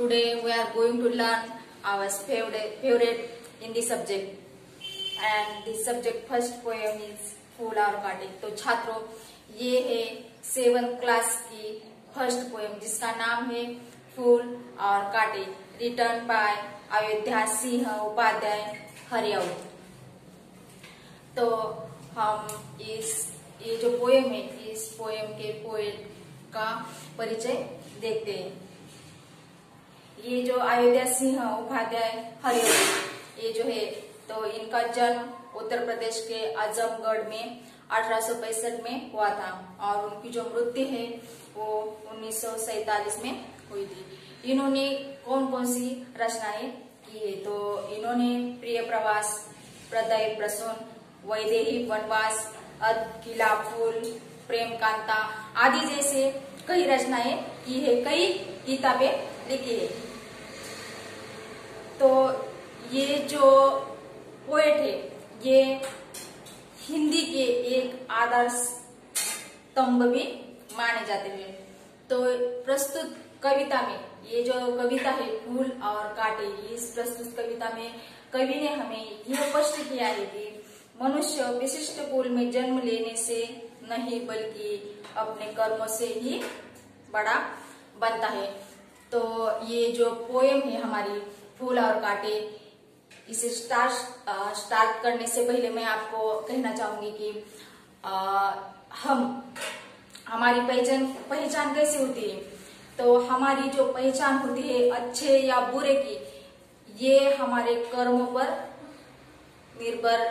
Today we are going to learn our favorite Hindi subject, and this subject first poem is फूल और कांटे। तो छात्रों, ये है 7th क्लास की फर्स्ट पोएम जिसका नाम है फूल और कांटे, रिटर्न बाय अयोध्या सिंह उपाध्याय हरियाऊ। तो हम ये जो पोएम है, इस पोएम के पोएट का परिचय देखते हैं। ये जो अयोध्या सिंह उपाध्याय हरियाऊ ये जो है, तो इनका जन्म उत्तर प्रदेश के आजमगढ़ में 1865 में हुआ था और उनकी जो मृत्यु है वो 1947 में हुई थी। इन्होंने कौन कौन सी रचनाएं की है? तो इन्होंने प्रिय प्रवास, प्रदय प्रसून, वैदेही वनवास, किला फूल, प्रेम कांता आदि जैसे कई रचनाएं की है, कई किताबें लिखी है। तो ये जो पोएट है ये हिंदी के एक आदर्श स्तंभ भी माने जाते हैं। तो प्रस्तुत कविता में ये जो कविता है फूल और कांटे, इस प्रस्तुत कविता में कवि ने हमें यह स्पष्ट किया है कि मनुष्य विशिष्ट कुल में जन्म लेने से नहीं बल्कि अपने कर्मों से ही बड़ा बनता है। तो ये जो पोएम है हमारी फूल और कांटे, इसे स्टार्ट करने से पहले मैं आपको कहना चाहूंगी कि हमारी पहचान कैसे होती है। तो हमारी जो पहचान होती है अच्छे या बुरे की, ये हमारे कर्मों पर निर्भर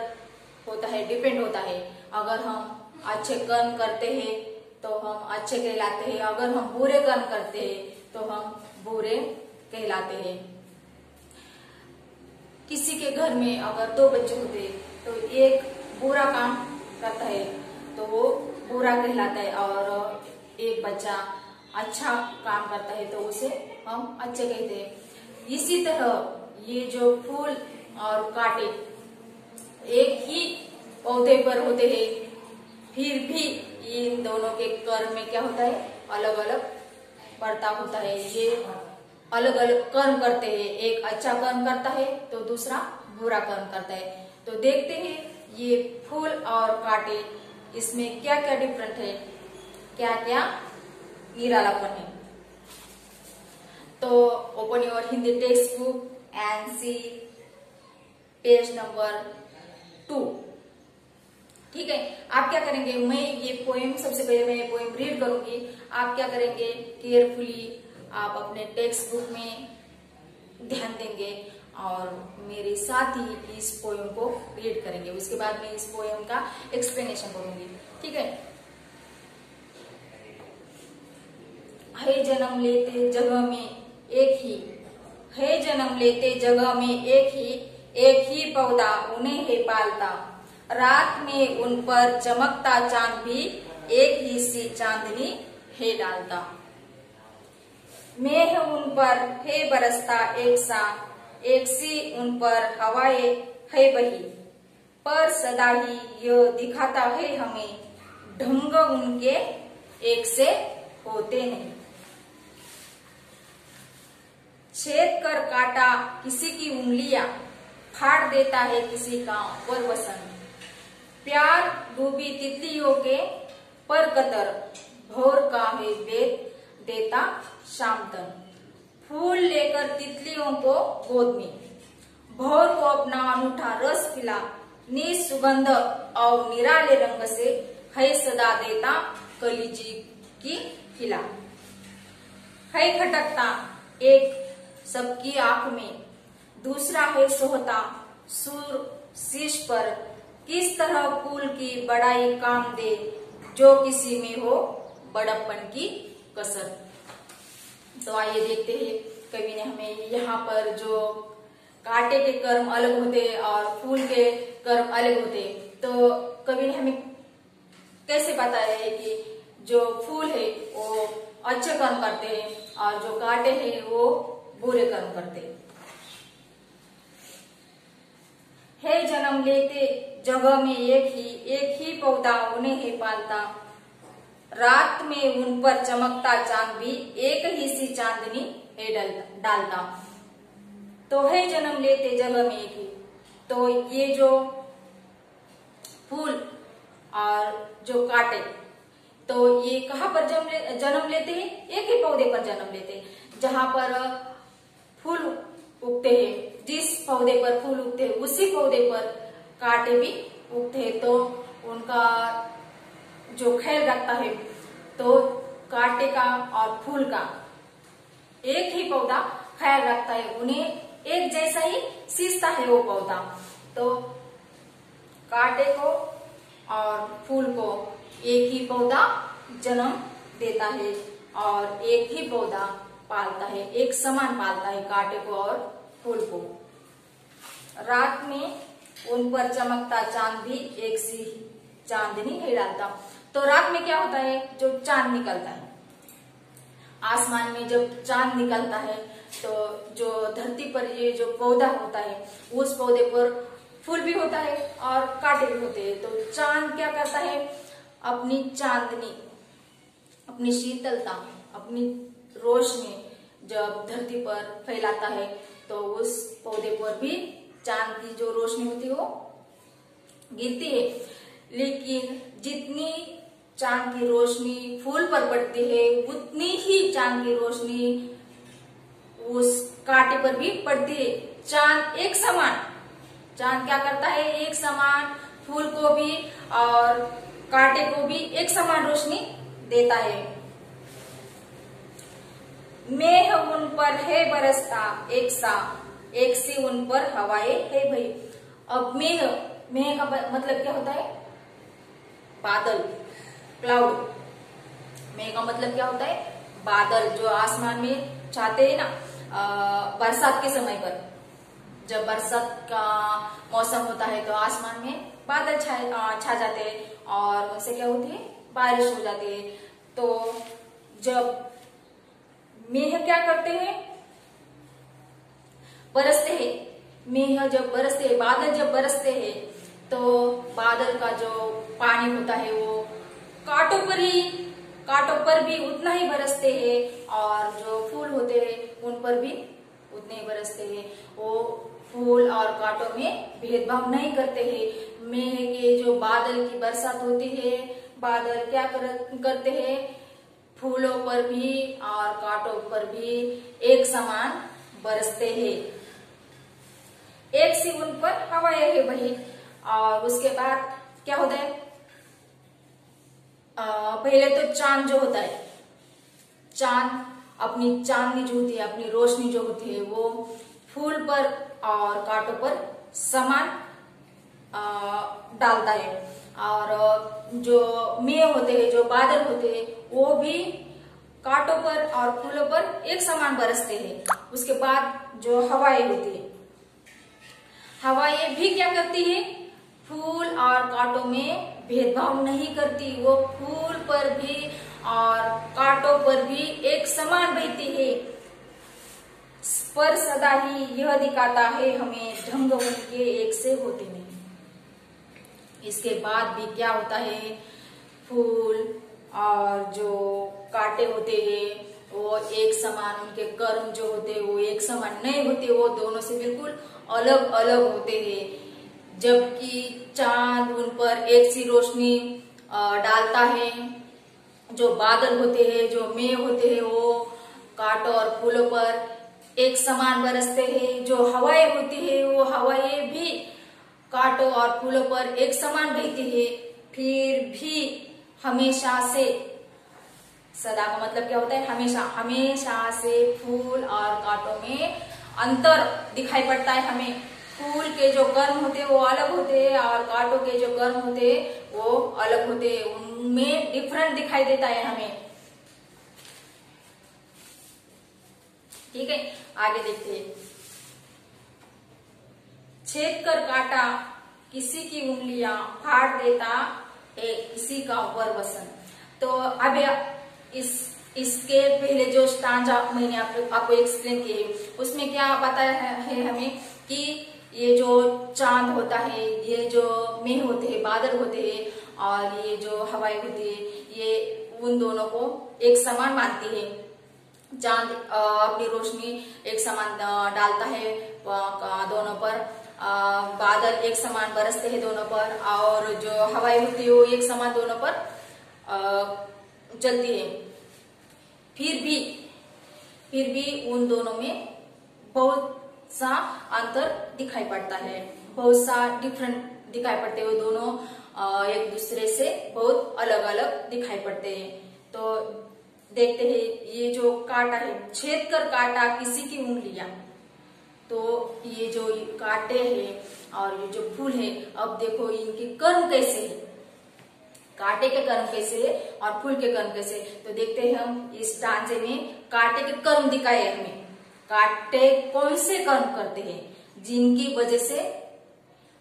होता है, डिपेंड होता है। अगर हम अच्छे कर्म करते हैं तो हम अच्छे कहलाते हैं, अगर हम बुरे कर्म करते हैं तो हम बुरे कहलाते हैं। किसी के घर में अगर 2 बच्चे होते तो एक बुरा काम करता है तो वो बुरा कहलाता है, और एक बच्चा अच्छा काम करता है तो उसे हम अच्छे कहते हैं। इसी तरह ये जो फूल और कांटे एक ही पौधे पर होते हैं, फिर भी इन दोनों के कर्म में क्या होता है, अलग अलग बर्ताव होता है। ये अलग अलग कर्म करते हैं, एक अच्छा कर्म करता है तो दूसरा बुरा कर्म करता है। तो देखते हैं ये फूल और कांटे, इसमें क्या क्या डिफरेंट है, क्या क्या निरालापन है। तो open your Hindi textbook and see page number 2। ठीक है, आप क्या करेंगे, मैं ये पोएम सबसे पहले मैं ये पोएम रीड करूंगी, आप क्या करेंगे केयरफुली आप अपने टेक्स्ट बुक में ध्यान देंगे और मेरे साथ ही इस पोएम को रीड करेंगे। उसके बाद मैं इस पोएम का एक्सप्लेनेशन करूंगी। ठीक है। है जन्म लेते जगह में एक ही, है जन्म लेते जगह में एक ही पौधा उन्हें है पालता, रात में उन पर चमकता चांद भी एक ही सी चांदनी है डालता। मेघ उन पर है बरसता एक सी उन पर हवाएं है बही, पर सदा ही यह दिखाता है हमें ढंग उनके एक से होते नहीं। छेद कर काटा किसी की उंगलियां, फाड़ देता है किसी का और वसन, प्यार डूबी तितलियों के पर कतर, भोर का है वेद देता शाम तन। फूल लेकर तितलियों को गोद में, भोर को अपना अनूठा रस पिला, निसुगंध और निराले रंग से है सदा देता कलीजी की खिला। है खटकता एक सबकी आंख में, दूसरा है सोहता सूर शीश पर, किस तरह फूल की बड़ाई काम दे, जो किसी में हो बड़प्पन की कसर। तो आइए देखते हैं कवि ने हमें यहाँ पर जो कांटे के कर्म अलग होते और फूल के कर्म अलग होते, तो कवि ने हमें कैसे बताया है कि जो फूल है वो अच्छे कर्म करते हैं और जो कांटे हैं वो बुरे कर्म करते हैं। है जन्म लेते जगह में एक ही पौधा उन्हें है पालता, रात में उन पर चमकता चांद भी एक ही सी चांदनी है डालता। तो है जन्म लेते जगह में एक ही। तो ये जो फूल और जो कांटे, तो ये कहाँ पर जन्म लेते हैं? एक ही पौधे पर जन्म लेते हैं। जहां पर फूल उगते हैं, जिस पौधे पर फूल उगते हैं उसी पौधे पर कांटे भी उगते हैं। तो उनका जो ख्याल रखता है, तो कांटे का और फूल का एक ही पौधा ख्याल रखता है, उन्हें एक जैसा ही सींचता है वो पौधा। तो कांटे को और फूल को एक ही पौधा जन्म देता है और एक ही पौधा पालता है, एक समान पालता है कांटे को और फूल को। रात में उन पर चमकता चांद भी एक सी चांदनी है डालता। तो रात में क्या होता है? जो चांद निकलता है आसमान में, जब चांद निकलता है तो जो धरती पर ये जो पौधा होता है उस पौधे पर फूल भी होता है और कांटे भी होते हैं। तो चांद क्या करता है? अपनी चांदनी, अपनी शीतलता, अपनी रोशनी जब धरती पर फैलाता है तो उस पौधे पर भी चांद की जो रोशनी होती है वो गिरती है। लेकिन जितनी चांद की रोशनी फूल पर पड़ती है उतनी ही चांद की रोशनी उस कांटे पर भी पड़ती है। चांद एक समान, चांद क्या करता है? एक समान फूल को भी और कांटे को भी एक समान रोशनी देता है। मेघ उन पर है बरसता एक सी उन पर हवाएं है भई। अब मेघ, मेघ का मतलब क्या होता है? बादल, क्लाउड। मेघ का मतलब क्या होता है? बादल, जो आसमान में छाते हैं ना बरसात के समय पर। जब बरसात का मौसम होता है तो आसमान में बादल छा जाते हैं और उनसे क्या होती है? बारिश हो जाती है। तो जब मेघ क्या करते हैं? बरसते हैं। मेघ जब बरसते हैं, बादल जब बरसते हैं तो बादल का जो पानी होता है वो कांटों पर भी उतना ही बरसते हैं और जो फूल होते हैं उन पर भी उतने ही बरसते हैं। वो फूल और कांटों में भेदभाव नहीं करते हैं। मेघ के जो बादल की बरसात होती है, बादल क्या करते हैं? फूलों पर भी और कांटों पर भी एक समान बरसते हैं। एक सी उन पर हवाएं है बही। और उसके बाद क्या होता है? पहले तो चांद जो होता है, चांद अपनी चांदनी जो होती है, अपनी रोशनी जो होती है वो फूल पर और कांटों पर समान डालता है। और जो मेघ होते हैं, जो बादल होते हैं, वो भी कांटों पर और फूलों पर एक समान बरसते हैं। उसके बाद जो हवाएं होती है, हवाएं भी क्या करती है? फूल और कांटों में भेदभाव नहीं करती। वो फूल पर भी और कांटों पर भी एक समान बहती है। पर सदा ही यह दिखाता है हमें ढंग उनके एक से होते नहीं। इसके बाद भी क्या होता है? फूल और जो कांटे होते हैं वो एक समान, उनके कर्म जो होते हैं वो एक समान नहीं होते, वो दोनों से बिल्कुल अलग अलग होते हैं। जबकि चांद उन पर एक सी रोशनी डालता है। जो बादल होते हैं, जो मेघ होते हैं, वो कांटों और फूलों पर एक समान बरसते हैं। जो हवाएं होती है वो हवाएं भी कांटों और फूलों पर एक समान बहती है। फिर भी हमेशा से, सदा का मतलब क्या होता है? हमेशा, हमेशा से फूल और कांटों में अंतर दिखाई पड़ता है हमें। फूल के जो कर्म होते हैं वो अलग होते हैं और कांटों के जो कर्म होते हैं वो अलग होते हैं। उनमें डिफरेंट दिखाई देता है हमें। ठीक है, आगे देखते हैं। छेद कर काटा किसी की उंगलियां फाड़ देता है किसी का वरवसन। तो अब इसके पहले जो स्टांजा मैंने आपको एक्सप्लेन किए उसमें क्या बताया है हमें कि ये जो चांद होता है, ये जो मेघ होते हैं, बादल होते हैं और ये जो हवाएं होती है, ये उन दोनों को एक समान मानती है। चांद अपनी रोशनी एक समान डालता है दोनों पर, बादल एक समान बरसते हैं दोनों पर, और जो हवाएं होती है वो एक समान दोनों पर चलती है। फिर भी उन दोनों में बहुत सा अंतर दिखाई पड़ता है, बहुत सा डिफरेंट दिखाई पड़ते हैं। वो दोनों एक दूसरे से बहुत अलग अलग दिखाई पड़ते हैं। तो देखते हैं, ये जो कांटा है, छेद कर काटा किसी की उंगलियां, तो ये जो कांटे हैं और ये जो फूल है, अब देखो इनके कर्म कैसे है, कांटे के कर्म कैसे है और फूल के कर्म कैसे। तो देखते हैं हम इस डांसे में कांटे के कर्म दिखाए हमें। कांटे कौन से कर्म करते हैं जिनकी वजह से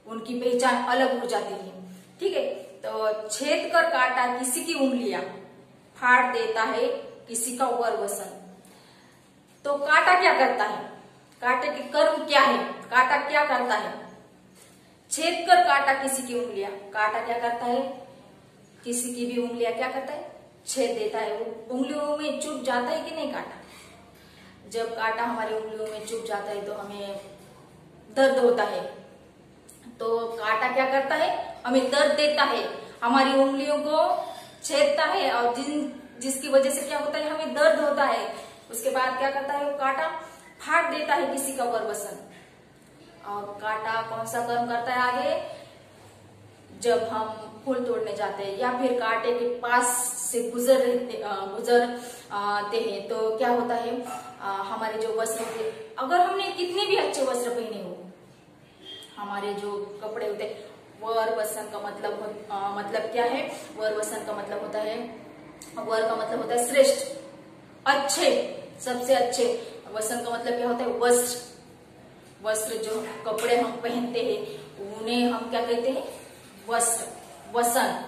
उनकी पहचान अलग हो जाती है। ठीक है, तो छेद कर काटा किसी की उंगलियां, फाड़ देता है किसी का वरवसन। तो कांटा क्या करता है, कांटे के कर्म क्या है, कांटा क्या करता है? छेद कर काटा किसी की उंगलियां, कांटा क्या करता है? किसी की भी उंगलियां क्या करता है? छेद देता है। वो उंगलियों में चुभ जाता है कि नहीं कांटा? जब कांटा हमारी उंगलियों में चुभ जाता है तो हमें दर्द होता है। तो कांटा क्या करता है? हमें दर्द देता है, हमारी उंगलियों को छेदता है, और जिसकी वजह से क्या होता है, हमें दर्द होता है। उसके बाद क्या करता है? वो कांटा फाड़ देता है किसी का वरवसन। और कांटा कौन सा कर्म करता है आगे? जब हम फूल तोड़ने जाते हैं या फिर कांटे के पास से गुजरते हैं तो क्या होता है, हमारे जो वस्त्र होते, अगर हमने कितने भी अच्छे वस्त्र पहने हो, हमारे जो कपड़े होते, वरवसन का मतलब क्या है? वरवसन का मतलब होता है, वर का मतलब होता है श्रेष्ठ, अच्छे, सबसे अच्छे। वसन का मतलब क्या होता है? वस्त्र। वस्त्र जो कपड़े हम पहनते हैं उन्हें हम क्या कहते हैं? वस्त्र, वसन।